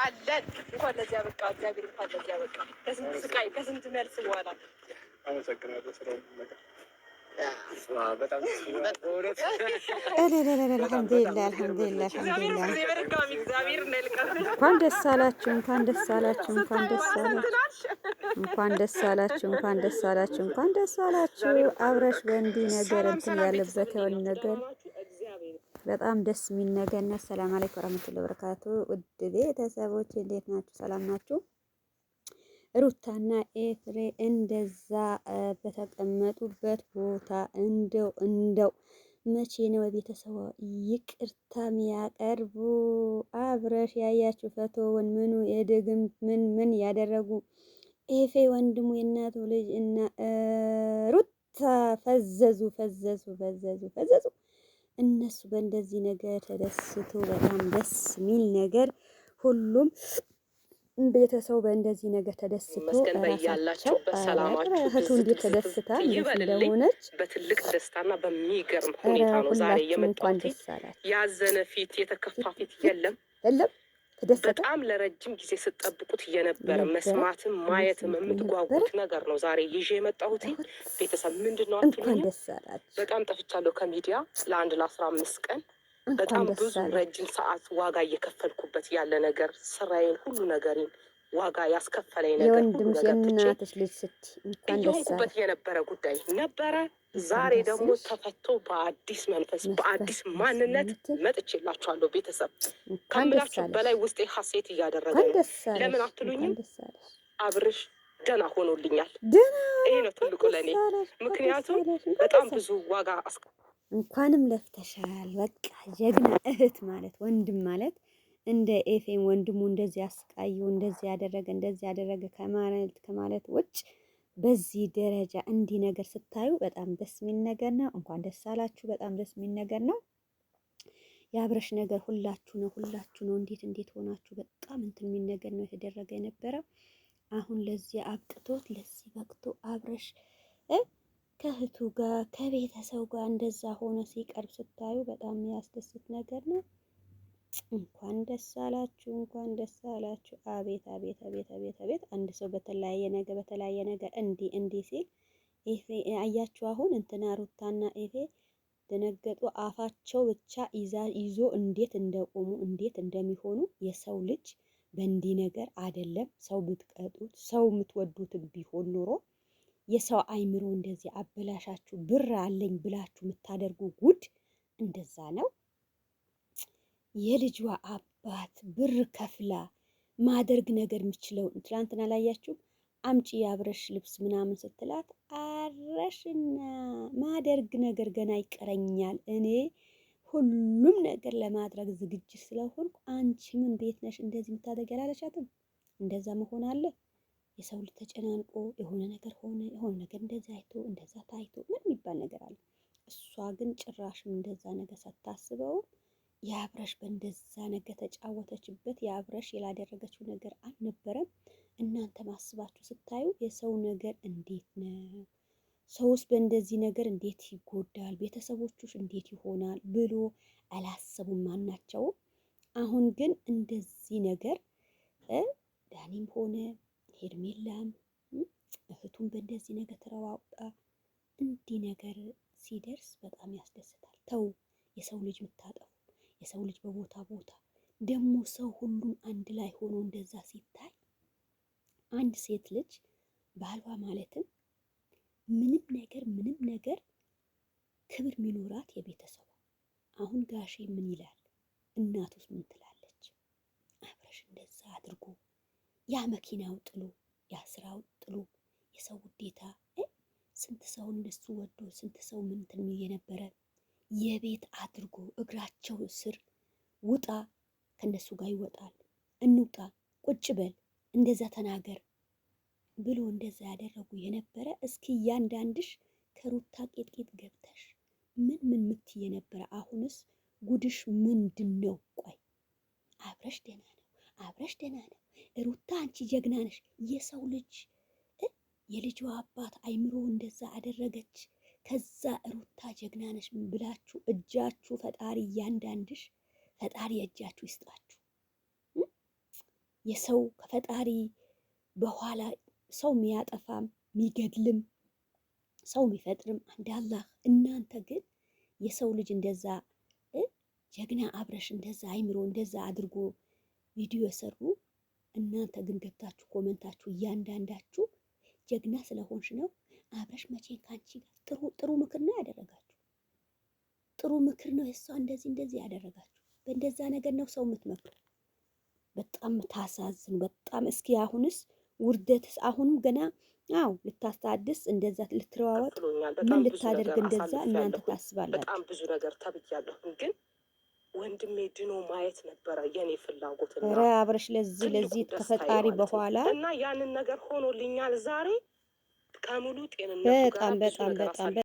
አለን እንኳን ለዚያ በቃ እግዚአብሔር እንኳን ለዚያ በቃ ከስንት ስቃይ ከስንት መልስ በኋላ አመሰግናለሁ። አልሐምዱሊላህ አልሐምዱሊላህ እንኳን ደስ አላችሁ እንኳን ደስ አላችሁ እንኳን ደስ አላችሁ እንኳን ደስ አላችሁ እንኳን ደስ አላችሁ እንኳን ደስ አላችሁ። አብረሽ በእንዲህ ነገር እንትን ያለበት የሆነ ነገር በጣም ደስ የሚል ነገር ነው። ሰላም አለይኩም ወራህመቱላሂ ወበረካቱ። ውድ ቤተሰቦች እንዴት ናችሁ? ሰላም ናችሁ? ሩታና ኤፍሬ እንደዛ በተቀመጡበት ቦታ እንደው መቼ ነው ቤተሰብ ይቅርታ የሚያቀርቡ? አብረሽ ያያችሁ ፈቶውን ምኑ የድግም ምን ያደረጉ ኤፌ ወንድሙ የእናቱ ልጅ እና ሩታ ፈዘዙ። እነሱ በእንደዚህ ነገር ተደስቶ በጣም ደስ የሚል ነገር ሁሉም ቤተሰብ በእንደዚህ ነገር ተደስቶ ራሳቸው እህቱ እንዴት ተደስታ እንደሆነች በትልቅ ደስታና በሚገርም ሁኔታ ነው ዛሬ የመጣሁት። ያዘነ ፊት የተከፋ ፊት የለም። በጣም ለረጅም ጊዜ ስትጠብቁት የነበረ መስማትም ማየትም የምትጓጉት ነገር ነው ዛሬ ይዤ የመጣሁት። ቤተሰብ ምንድነው አትሉኝ? በጣም ጠፍቻለሁ ከሚዲያ ለ15 ቀን በጣም ብዙ ረጅም ሰዓት ዋጋ እየከፈልኩበት ያለ ነገር ስራዬን ሁሉ ነገሬን ዋጋ ያስከፈለኝ ነገር የወንድም የእናትሽ ልጅ እንኳን እየሆንኩበት የነበረ ጉዳይ ነበረ። ዛሬ ደግሞ ተፈቶ በአዲስ መንፈስ በአዲስ ማንነት መጥቼላችኋለሁ። ቤተሰብ ከምላችሁ በላይ ውስጤ ሀሴት እያደረገ ነው። ለምን አትሉኝም? አብርሽ ደህና ሆኖልኛል። ይሄ ነው ትልቁ ለእኔ። ምክንያቱም በጣም ብዙ ዋጋ እንኳንም ለፍተሻል። በቃ ጀግና እህት ማለት ወንድም ማለት እንደ ኤፌም ወንድሙ እንደዚህ አስቃዩ እንደዚህ ያደረገ ከማለት ውጭ በዚህ ደረጃ እንዲህ ነገር ስታዩ በጣም ደስ የሚል ነገር ነው። እንኳን ደስ አላችሁ። በጣም ደስ የሚል ነገር ነው። የአብረሽ ነገር ሁላችሁ ነው። እንዴት ሆናችሁ በጣም እንትን የሚል ነገር ነው የተደረገ የነበረው። አሁን ለዚህ አብቅቶት ለዚህ በቅቶ አብረሽ ከእህቱ ጋር ከቤተሰብ ጋር እንደዛ ሆኖ ሲቀርብ ስታዩ በጣም የሚያስደስት ነገር ነው። እንኳን ደስ አላችሁ፣ እንኳን ደስ አላችሁ። አቤት አንድ ሰው በተለያየ ነገር እንዲህ ሲል ኤፌ አያችሁ። አሁን እንትና ሩታና ኤፌ ደነገጡ። አፋቸው ብቻ ይዞ እንዴት እንደቆሙ እንዴት እንደሚሆኑ የሰው ልጅ በእንዲህ ነገር አይደለም። ሰው ብትቀጡት ሰው የምትወዱትን ቢሆን ኖሮ የሰው አይምሮ እንደዚህ አበላሻችሁ። ብር አለኝ ብላችሁ የምታደርጉ ጉድ እንደዛ ነው። የልጇ አባት ብር ከፍላ ማደርግ ነገር የሚችለው ትላንትና ላያችሁ አምጪ የአብረሽ ልብስ ምናምን ስትላት አረሽና ማደርግ ነገር ገና ይቀረኛል እኔ ሁሉም ነገር ለማድረግ ዝግጅት ስለሆንኩ አንቺ ምን ቤት ነሽ እንደዚህ የምታደርግ ያላለቻትም። እንደዛ መሆን አለ። የሰው ልጅ ተጨናንቆ የሆነ ነገር ሆነ የሆነ ነገር እንደዛ አይቶ እንደዛ ታይቶ ምን የሚባል ነገር አለ። እሷ ግን ጭራሽም እንደዛ ነገር ሳታስበው የአብረሽ በእንደዛ ነገር ተጫወተችበት። የአብረሽ ያላደረገችው ነገር አልነበረም። እናንተ ማስባችሁ ስታዩ የሰው ነገር እንዴት ነው? ሰውስ በእንደዚህ ነገር እንዴት ይጎዳል? ቤተሰቦቹስ እንዴት ይሆናል ብሎ አላሰቡም ማናቸውም። አሁን ግን እንደዚህ ነገር ዳኒም ሆነ ሄርሜላም እህቱን በእንደዚህ ነገር ተረዋውጣ እንዲህ ነገር ሲደርስ በጣም ያስደስታል። ተው የሰው ልጅ የምታጠፉ የሰው ልጅ በቦታ ደግሞ ሰው ሁሉም አንድ ላይ ሆኖ እንደዛ ሲታይ አንድ ሴት ልጅ ባሏ ማለትም ምንም ነገር ክብር ሚኖራት የቤተሰቧ። አሁን ጋሼ ምን ይላል? እናቱስ ምን ትላለች? አብረሽ እንደዛ አድርጎ ያ መኪናው ጥሎ ያ ስራው ጥሎ የሰው ውዴታ ስንት ሰው እንደሱ ወዶ ስንት ሰው ምን እንትን የነበረ የቤት አድርጎ እግራቸው ስር ውጣ ከነሱ ጋር ይወጣል። እንውጣ ቁጭ በል እንደዛ ተናገር ብሎ እንደዛ ያደረጉ የነበረ እስኪ እያንዳንድሽ ከሩታ ቄጥቄጥ ገብተሽ ምን ምትይ የነበረ አሁንስ ጉድሽ ምንድን ነው? ቆይ አብረሽ ደህና ነው። ሩታ አንቺ ጀግና ነሽ። የሰው ልጅ የልጇ አባት አይምሮ እንደዛ አደረገች። ከዛ ሩታ ጀግና ነሽ ብላችሁ እጃችሁ ፈጣሪ እያንዳንድሽ ፈጣሪ እጃችሁ ይስጣችሁ። የሰው ከፈጣሪ በኋላ ሰው የሚያጠፋም የሚገድልም ሰው የሚፈጥርም አንድ አላህ። እናንተ ግን የሰው ልጅ እንደዛ ጀግና አብረሽ እንደዛ አይምሮ እንደዛ አድርጎ ቪዲዮ የሰሩ እናንተ ግን ገብታችሁ ኮመንታችሁ እያንዳንዳችሁ ጀግና ስለሆንሽ ነው አብረሽ መቼ ካንቺ ጋር ጥሩ ምክር ነው ያደረጋችሁ። ጥሩ ምክር ነው የሷ እንደዚህ ያደረጋችሁ። በእንደዛ ነገር ነው ሰው የምትመክሩ። በጣም ታሳዝኑ። በጣም እስኪ አሁንስ ውርደትስ አሁንም ገና ልታስታድስ እንደዛ ልትረዋወጥ ምን ልታደርግ እንደዛ እናንተ ታስባላችሁ? በጣም ብዙ ነገር ተብያለሁ፣ ግን ወንድሜ ድኖ ማየት ነበረ የኔ ፍላጎት። ኧረ አብረሽ ለዚህ ከፈጣሪ በኋላ እና ያንን ነገር ሆኖልኛል ዛሬ ከሙሉ ጤንነቱ ጋር። በጣም